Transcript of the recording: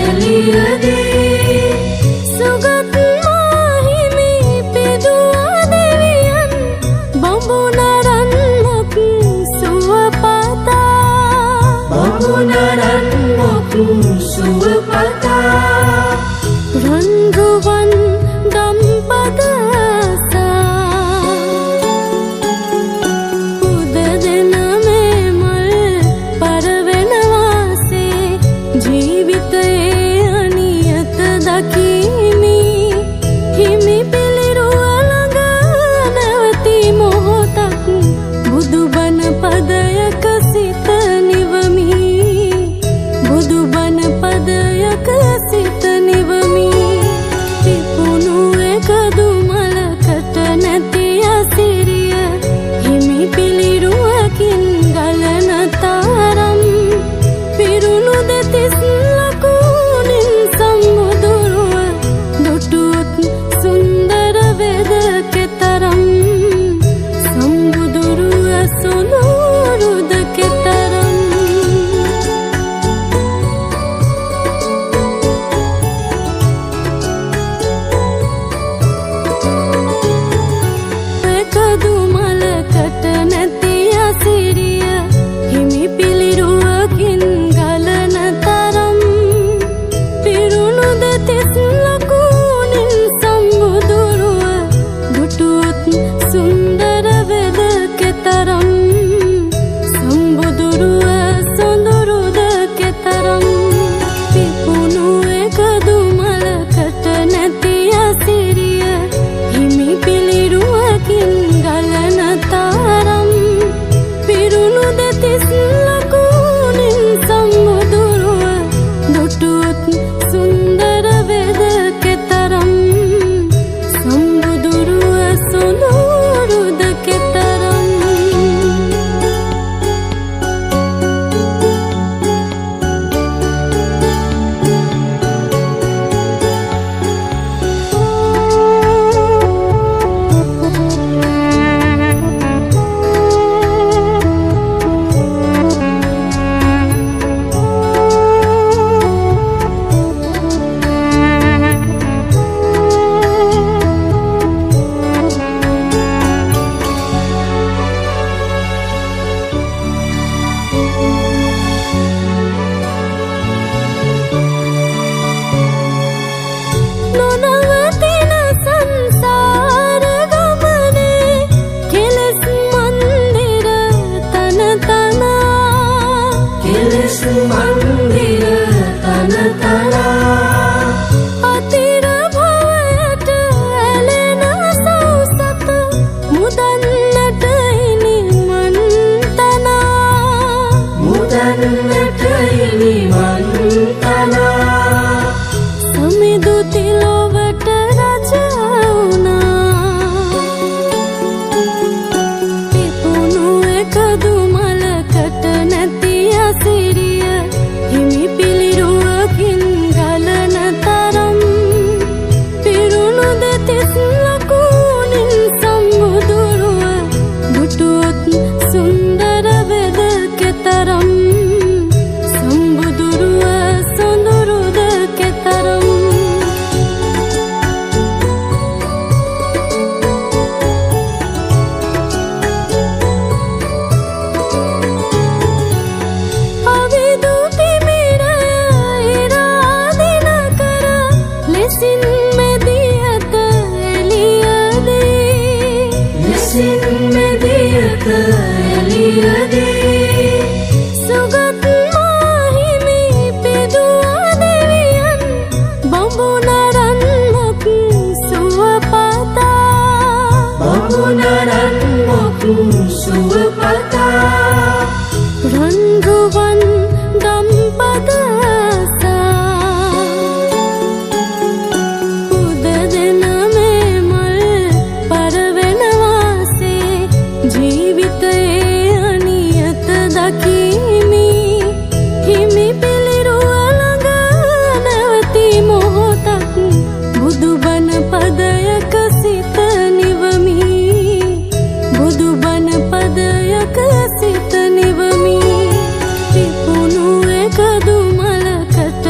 එළියදී සුගත් මාහිමි පිදුවා දෙවියන් බඹුනරන් මොක් සුවපතා බඹුනරන් මොක් සුවපතා රන්රුවන් දම්පදසා උද දෙන මේ මල් පරවෙන වාසේ ජීවිතයේ අනියත දකිමි හිමි පිළිරුව ළඟ නැවති මොහොතක් බුදුබණ පදයක සිත නිවමි බුදුබණ පදයක සිත නිවමි පිපුණු එකදු මලකට නැති අසිරිය හිමි පිළිරුවකින් ගලන තරම් පිරුණු දෙතිස් ලකුණින් සම්මුදුරුව දුටුවොත් සුන්දර වෙද කෙතරම් සම්බුදුරුව සොළුරුද කෙතරම් එකදු මලකට නැති අසිරිය හිමි පිළිරුවකින් ගලන තරම් පිරුණු දෙතිස් ලකුණින් සම්බුදුරුව දුටුවොත් සුන්දර වෙද කෙතරම් සම්බුදුරුව සොඳුරුද කෙතරම් පිපුණු එකදු මලකට නැති අසිරිය හිමි පිළිරුවකින් ගලන තරම් පිරුණු දෙතිස් ලකුණින් සම්මුදුරුව දුටුවොත් සුන්දර වෙද කෙතරම් සම්බුදුරුව සොළුරුද කෙතරම් නොනවතින සංසාර ගමනේ කෙලෙස් මන්දිර තන තනා කෙලෙස් මන්දිර තන තනා අතිර භවයට ඇලෙන සෞසත මුදන්නට ඉනි මන්තනා මුදන්නට ඉනි මන්තනා සමිදු තිලොවට රජ වුණා පිපුණු එකදු මලකට නැති අසිරිය හිමි පිළිරුවකින් ගලන තරම් පිරුණු දෙතිස් ලකුණින් සම්මුදුරුව දුටුවොත් සුන්දර වෙද කෙතරම් සම්බුදුරුව සොඳුරුද කෙතරම් අවිදු තිමිරය ඉරාදින කර ලෙසින් මෙදියත එළියදී ලෙසින් මෙදියත එළියදී සුගත් මාහිමි පිදුවා දෙවියන් බඹුනරන් මොක් සුවපතා බඹුනරන් මොක් සුවපතා රන්රුවන් දම්පදසා උද දෙන මේ මල් පරවෙන වාසේ ජීවිතයේ අනියත දකිමි හිමි පිළිරුව ළඟ නැවති මොහොතක් බුදුබණ පදයක සිත නිවමි බුදුබණ පදයක සිත නිවමි පිපුණු එකදු මලකට